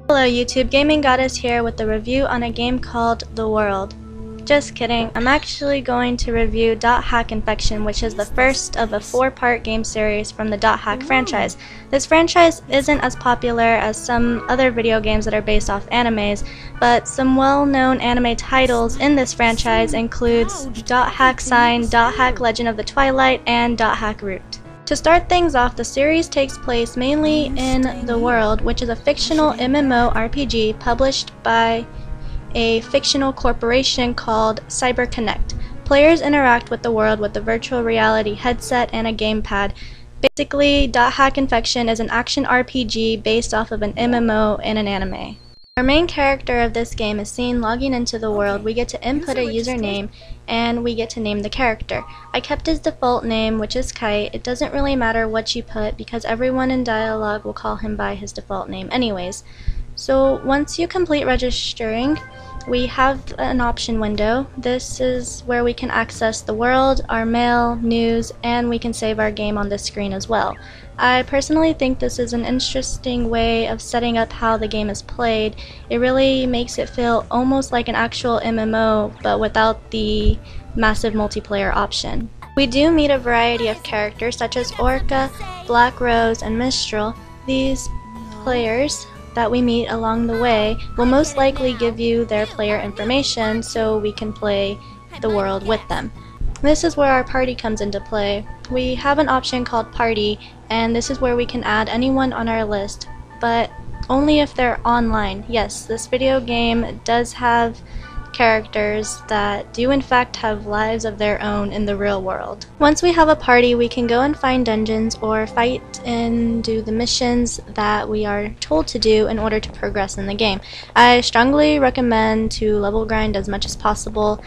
Hello YouTube, Gaming Goddess here with a review on a game called The World. Just kidding, I'm actually going to review .hack Infection, which is the first of a 4-part game series from the .hack franchise. This franchise isn't as popular as some other video games that are based off animes, but some well-known anime titles in this franchise includes .hack Sign, .hack Legend of the Twilight, and .hack Root. To start things off, the series takes place mainly in The World, which is a fictional MMORPG published by a fictional corporation called CyberConnect. Players interact with the world with a virtual reality headset and a gamepad. Basically, .hack Infection is an action RPG based off of an MMO in an anime. Our main character of this game is seen logging into the world. We get to input a username and we get to name the character. I kept his default name, which is Kite. It doesn't really matter what you put because everyone in dialogue will call him by his default name anyways. So once you complete registering, we have an option window. This is where we can access the world, our mail, news, and we can save our game on this screen as well. I personally think this is an interesting way of setting up how the game is played. It really makes it feel almost like an actual MMO, but without the massive multiplayer option. We do meet a variety of characters such as Orca, Black Rose, and Mistral. These players that we meet along the way will most likely give you their player information so we can play the world with them. This is where our party comes into play. We have an option called Party, and this is where we can add anyone on our list, but only if they're online. Yes, this video game does have characters that do in fact have lives of their own in the real world. Once we have a party, we can go and find dungeons or fight and do the missions that we are told to do in order to progress in the game. I strongly recommend to level grind as much as possible.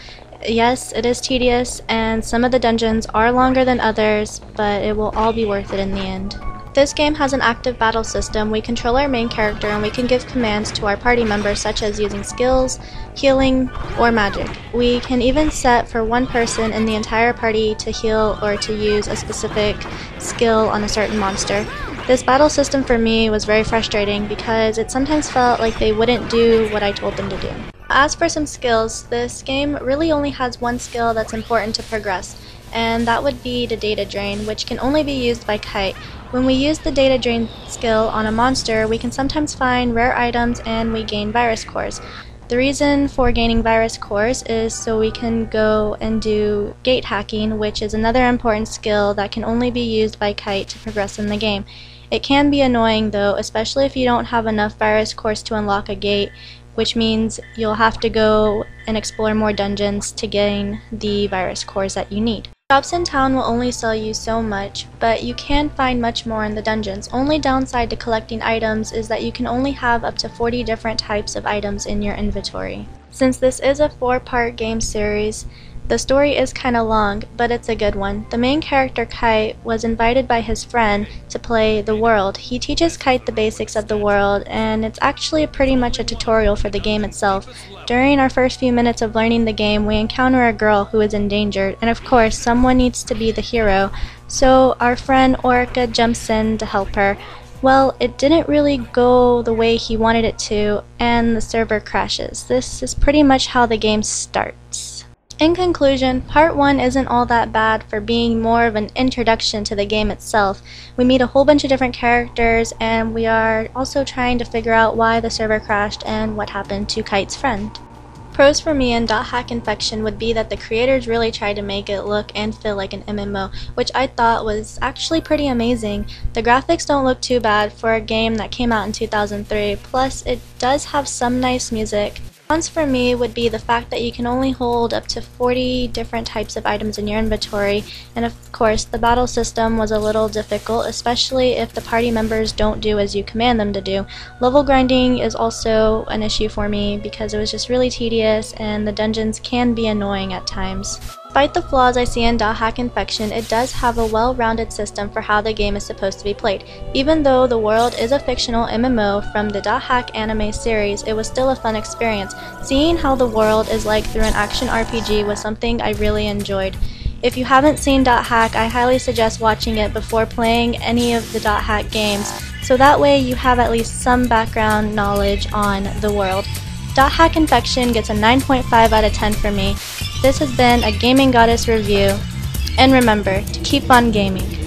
Yes, it is tedious and some of the dungeons are longer than others, but it will all be worth it in the end. This game has an active battle system. We control our main character and we can give commands to our party members such as using skills, healing, or magic. We can even set for one person in the entire party to heal or to use a specific skill on a certain monster. This battle system for me was very frustrating because it sometimes felt like they wouldn't do what I told them to do. As for some skills, this game really only has one skill that's important to progress, and that would be the data drain, which can only be used by Kite. When we use the data drain skill on a monster, we can sometimes find rare items and we gain virus cores. The reason for gaining virus cores is so we can go and do gate hacking, which is another important skill that can only be used by Kite to progress in the game. It can be annoying though, especially if you don't have enough virus cores to unlock a gate, which means you'll have to go and explore more dungeons to gain the virus cores that you need. Shops in town will only sell you so much, but you can find much more in the dungeons. Only downside to collecting items is that you can only have up to 40 different types of items in your inventory. Since this is a 4-part game series, the story is kinda long, but it's a good one. The main character, Kite, was invited by his friend to play The World. He teaches Kite the basics of the world, and it's actually pretty much a tutorial for the game itself. During our first few minutes of learning the game, we encounter a girl who is endangered, and of course, someone needs to be the hero, so our friend Orca jumps in to help her. Well, it didn't really go the way he wanted it to, and the server crashes. This is pretty much how the game starts. In conclusion, Part 1 isn't all that bad for being more of an introduction to the game itself. We meet a whole bunch of different characters, and we are also trying to figure out why the server crashed and what happened to Kite's friend. Pros for me in .hack Infection would be that the creators really tried to make it look and feel like an MMO, which I thought was actually pretty amazing. The graphics don't look too bad for a game that came out in 2003, plus it does have some nice music. Cons for me would be the fact that you can only hold up to 40 different types of items in your inventory, and of course the battle system was a little difficult, especially if the party members don't do as you command them to do. Level grinding is also an issue for me because it was just really tedious and the dungeons can be annoying at times. Despite the flaws I see in .hack Infection, it does have a well-rounded system for how the game is supposed to be played. Even though The World is a fictional MMO from the .hack anime series, it was still a fun experience. Seeing how the world is like through an action RPG was something I really enjoyed. If you haven't seen .hack, I highly suggest watching it before playing any of the .hack games, so that way you have at least some background knowledge on the world. Hack Infection gets a 9.5 out of 10 for me. This has been a Gaming Goddess review, and remember to keep on gaming.